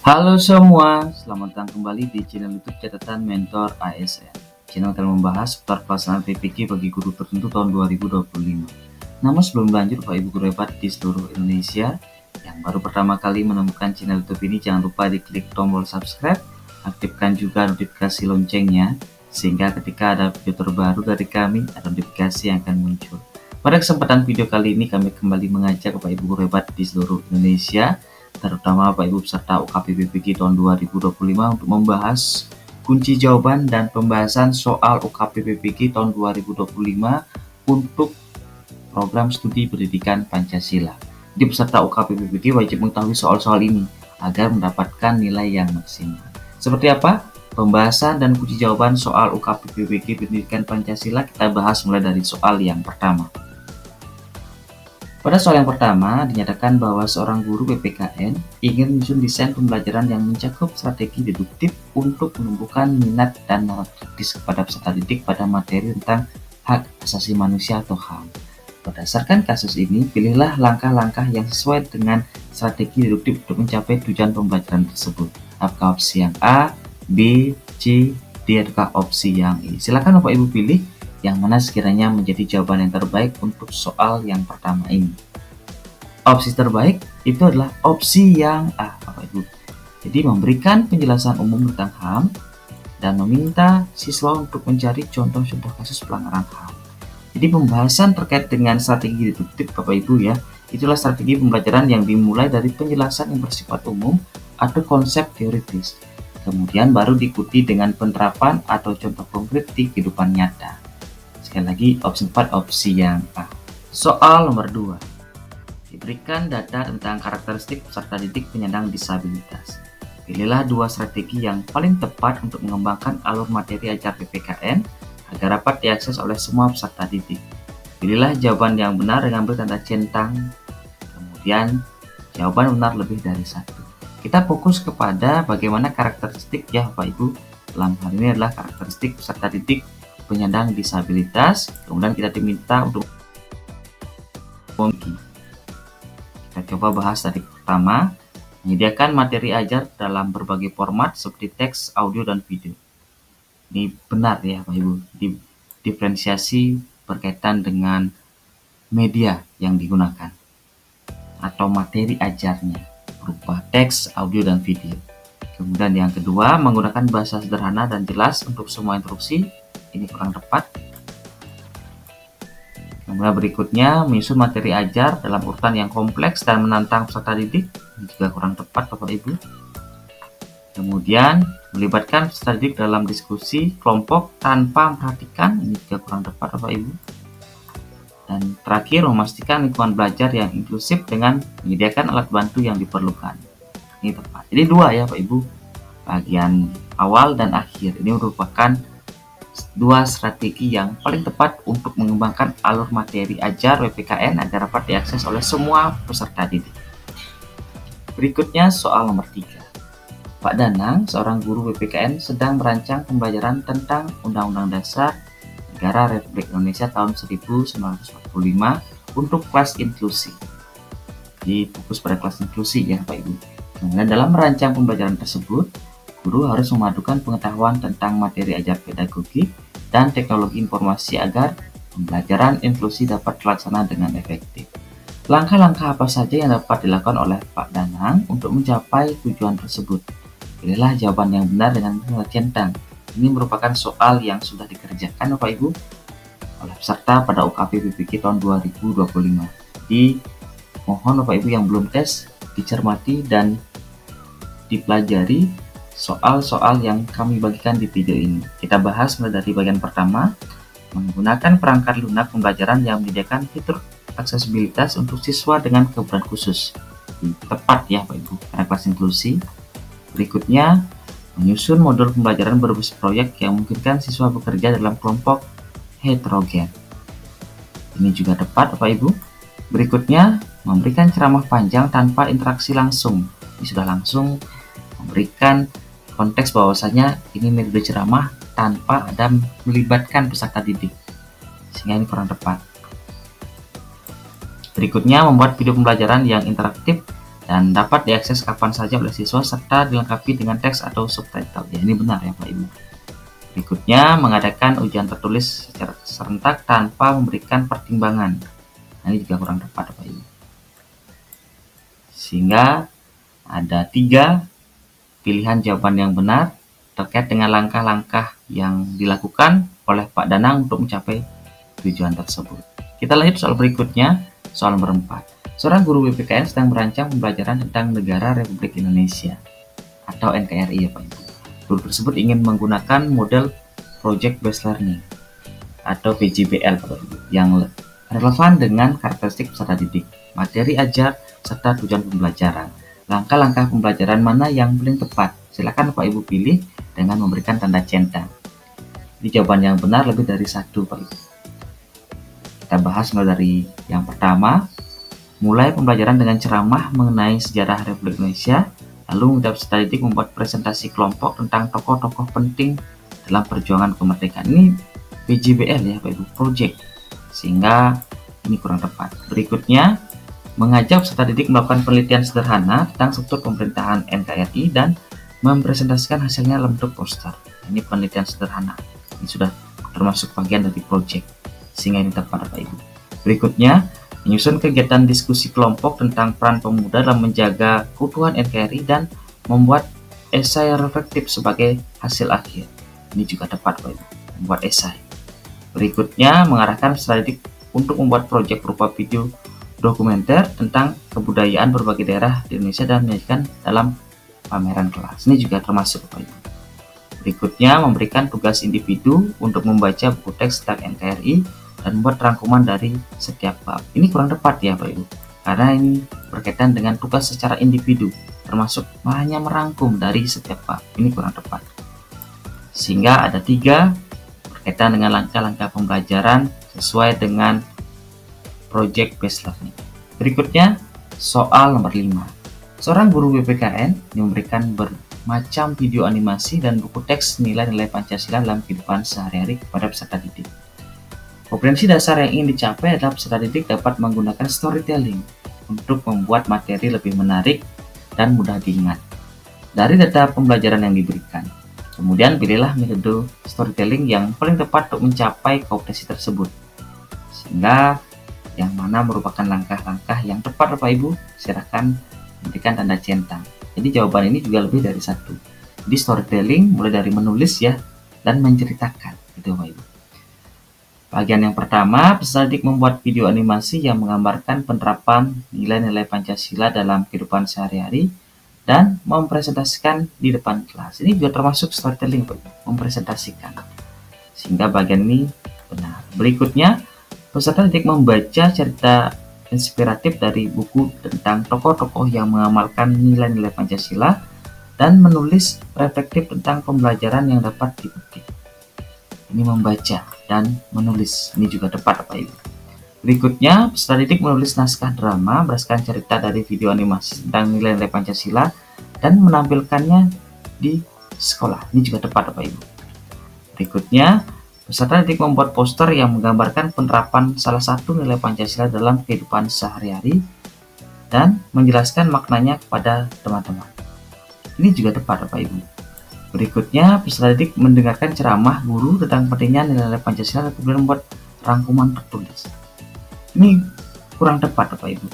Halo semua, selamat datang kembali di channel YouTube Catatan Mentor ASN. Channel akan membahas seputar pelaksanaan PPK bagi guru tertentu tahun 2025. Namun sebelum lanjut, Bapak Ibu guru hebat di seluruh Indonesia yang baru pertama kali menemukan channel YouTube ini, jangan lupa diklik tombol subscribe, aktifkan juga notifikasi loncengnya sehingga ketika ada video terbaru dari kami, ada notifikasi yang akan muncul. Pada kesempatan video kali ini, kami kembali mengajak Bapak Ibu guru hebat di seluruh Indonesia, terutama Bapak Ibu peserta UKP PPK tahun 2025 untuk membahas kunci jawaban dan pembahasan soal UKP PPK tahun 2025 untuk program studi pendidikan Pancasila. Di peserta UKP PPK wajib mengetahui soal-soal ini agar mendapatkan nilai yang maksimal. Seperti apa? Pembahasan dan kunci jawaban soal UKP PPK pendidikan Pancasila kita bahas mulai dari soal yang pertama. Pada soal yang pertama, dinyatakan bahwa seorang guru PPKN ingin menyusun desain pembelajaran yang mencakup strategi deduktif untuk menumbuhkan minat dan nalar kritis kepada peserta didik pada materi tentang hak asasi manusia atau HAM. Berdasarkan kasus ini, pilihlah langkah-langkah yang sesuai dengan strategi deduktif untuk mencapai tujuan pembelajaran tersebut. Apakah opsi yang A, B, C, D, ataukah opsi yang E? Silakan Bapak Ibu pilih yang mana sekiranya menjadi jawaban yang terbaik untuk soal yang pertama ini. Opsi terbaik itu adalah opsi yang A, Bapak Ibu. Jadi memberikan penjelasan umum tentang HAM dan meminta siswa untuk mencari contoh-contoh kasus pelanggaran HAM. Jadi pembahasan terkait dengan strategi deduktif Bapak Ibu ya, itulah strategi pembelajaran yang dimulai dari penjelasan yang bersifat umum atau konsep teoritis. Kemudian baru diikuti dengan penerapan atau contoh konkret di kehidupan nyata. Sekali lagi, opsi 4 opsi yang A. Soal nomor 2. Diberikan data tentang karakteristik peserta didik penyandang disabilitas. Pilihlah dua strategi yang paling tepat untuk mengembangkan alur materi ajar PPKN agar dapat diakses oleh semua peserta didik. Pilihlah jawaban yang benar dengan beri tanda centang. Kemudian, jawaban benar lebih dari satu. Kita fokus kepada bagaimana karakteristik ya Bapak Ibu. Dalam hal ini adalah karakteristik peserta didik penyandang disabilitas. Kemudian kita diminta untuk kita coba bahas dari pertama, menyediakan materi ajar dalam berbagai format seperti teks, audio, dan video. Ini benar ya Bapak Ibu, diferensiasi berkaitan dengan media yang digunakan atau materi ajarnya berupa teks, audio, dan video. Kemudian yang kedua, menggunakan bahasa sederhana dan jelas untuk semua instruksi. Ini kurang tepat. Kemudian berikutnya, menyusun materi ajar dalam urutan yang kompleks dan menantang peserta didik. Ini juga kurang tepat Bapak Ibu. Kemudian, melibatkan peserta didik dalam diskusi kelompok tanpa memperhatikan. Ini juga kurang tepat Bapak Ibu. Dan terakhir, memastikan lingkungan belajar yang inklusif dengan menyediakan alat bantu yang diperlukan. Ini tepat. Jadi dua ya Bapak Ibu. Bagian awal dan akhir. Ini merupakan dua strategi yang paling tepat untuk mengembangkan alur materi ajar PPKN agar dapat diakses oleh semua peserta didik. Berikutnya soal nomor 3. Pak Danang, seorang guru PPKN, sedang merancang pembelajaran tentang Undang-Undang Dasar Negara Republik Indonesia tahun 1945 untuk kelas inklusi. Jadi fokus pada kelas inklusi ya Pak Ibu. Kemudian dalam merancang pembelajaran tersebut, guru harus memadukan pengetahuan tentang materi ajar pedagogik dan teknologi informasi agar pembelajaran inklusi dapat terlaksana dengan efektif. Langkah-langkah apa saja yang dapat dilakukan oleh Pak Danang untuk mencapai tujuan tersebut? Pilihlah jawaban yang benar dengan tanda centang. Ini merupakan soal yang sudah dikerjakan Bapak Ibu oleh peserta pada UKP PPK tahun 2025. Jadi mohon Bapak Ibu yang belum tes dicermati dan dipelajari soal-soal yang kami bagikan di video ini. Kita bahas mulai dari bagian pertama, menggunakan perangkat lunak pembelajaran yang menyediakan fitur aksesibilitas untuk siswa dengan kebutuhan khusus. Tepat ya Bapak Ibu, karena kelas inklusi. Berikutnya, menyusun modul pembelajaran berbasis proyek yang memungkinkan siswa bekerja dalam kelompok heterogen. Ini juga tepat Bapak Ibu. Berikutnya, memberikan ceramah panjang tanpa interaksi langsung. Ini sudah langsung memberikan konteks bahwasanya ini metode ceramah tanpa ada melibatkan peserta didik, sehingga ini kurang tepat. Berikutnya, membuat video pembelajaran yang interaktif dan dapat diakses kapan saja oleh siswa serta dilengkapi dengan teks atau subtitle. Ya, ini benar ya Pak Ibu. Berikutnya, mengadakan ujian tertulis secara serentak tanpa memberikan pertimbangan. Nah, ini juga kurang tepat Pak Ibu. Sehingga ada 3 pilihan jawaban yang benar terkait dengan langkah-langkah yang dilakukan oleh Pak Danang untuk mencapai tujuan tersebut. Kita lanjut soal berikutnya, soal nomor 4. Seorang guru BPKN sedang merancang pembelajaran tentang Negara Republik Indonesia atau NKRI ya Pak Ibu. Guru tersebut ingin menggunakan model Project Based Learning atau PJBL Pak Ibu yang relevan dengan karakteristik peserta didik, materi ajar, serta tujuan pembelajaran. Langkah-langkah pembelajaran mana yang paling tepat? Silakan Pak Ibu pilih dengan memberikan tanda centang. Di jawaban yang benar lebih dari 1 Pak Ibu. Kita bahas mulai dari yang pertama. Mulai pembelajaran dengan ceramah mengenai sejarah Republik Indonesia, lalu minta peserta didik membuat presentasi kelompok tentang tokoh-tokoh penting dalam perjuangan kemerdekaan. Ini PJBL ya Pak Ibu, project, sehingga ini kurang tepat. Berikutnya, mengajak peserta didik melakukan penelitian sederhana tentang struktur pemerintahan NKRI dan mempresentasikan hasilnya dalam bentuk poster. Ini penelitian sederhana, ini sudah termasuk bagian dari project, sehingga ini tepat Pak Ibu. Berikutnya, menyusun kegiatan diskusi kelompok tentang peran pemuda dalam menjaga keutuhan NKRI dan membuat esai reflektif sebagai hasil akhir. Ini juga tepat Pak Ibu, membuat esai. Berikutnya, mengarahkan peserta didik untuk membuat proyek berupa video dokumenter tentang kebudayaan berbagai daerah di Indonesia dan menyajikan dalam pameran kelas. Ini juga termasuk Pak Ibu. Berikutnya, memberikan tugas individu untuk membaca buku teks tentang NKRI dan membuat rangkuman dari setiap bab. Ini kurang tepat ya Pak Ibu, karena ini berkaitan dengan tugas secara individu, termasuk hanya merangkum dari setiap bab. Ini kurang tepat. Sehingga ada 3 berkaitan dengan langkah-langkah pembelajaran sesuai dengan Project Based Learning. Berikutnya, soal nomor 5. Seorang guru BPKN yang memberikan bermacam video animasi dan buku teks nilai-nilai Pancasila dalam kehidupan sehari-hari kepada peserta didik. Kompetensi dasar yang ingin dicapai adalah peserta didik dapat menggunakan storytelling untuk membuat materi lebih menarik dan mudah diingat dari data pembelajaran yang diberikan. Kemudian pilihlah metode storytelling yang paling tepat untuk mencapai kompetensi tersebut. Sehingga yang mana merupakan langkah-langkah yang tepat Bapak Ibu, silakan berikan tanda centang. Jadi jawaban ini juga lebih dari 1. Jadi storytelling mulai dari menulis ya dan menceritakan, itu Bapak Ibu. Bagian yang pertama, peserta didik membuat video animasi yang menggambarkan penerapan nilai-nilai Pancasila dalam kehidupan sehari-hari dan mempresentasikan di depan kelas. Ini juga termasuk storytelling, mempresentasikan. Sehingga bagian ini benar. Berikutnya, peserta didik membaca cerita inspiratif dari buku tentang tokoh-tokoh yang mengamalkan nilai-nilai Pancasila dan menulis reflektif tentang pembelajaran yang dapat dipetik. Ini membaca dan menulis, ini juga tepat Bapak Ibu. Berikutnya, peserta didik menulis naskah drama berdasarkan cerita dari video animasi tentang nilai-nilai Pancasila dan menampilkannya di sekolah. Ini juga tepat Bapak Ibu. Berikutnya, peserta didik membuat poster yang menggambarkan penerapan salah satu nilai Pancasila dalam kehidupan sehari-hari dan menjelaskan maknanya kepada teman-teman. Ini juga tepat Bapak Ibu. Berikutnya, peserta didik mendengarkan ceramah guru tentang pentingnya nilai-nilai Pancasila dan kemudian membuat rangkuman tertulis. Ini kurang tepat Bapak Ibu,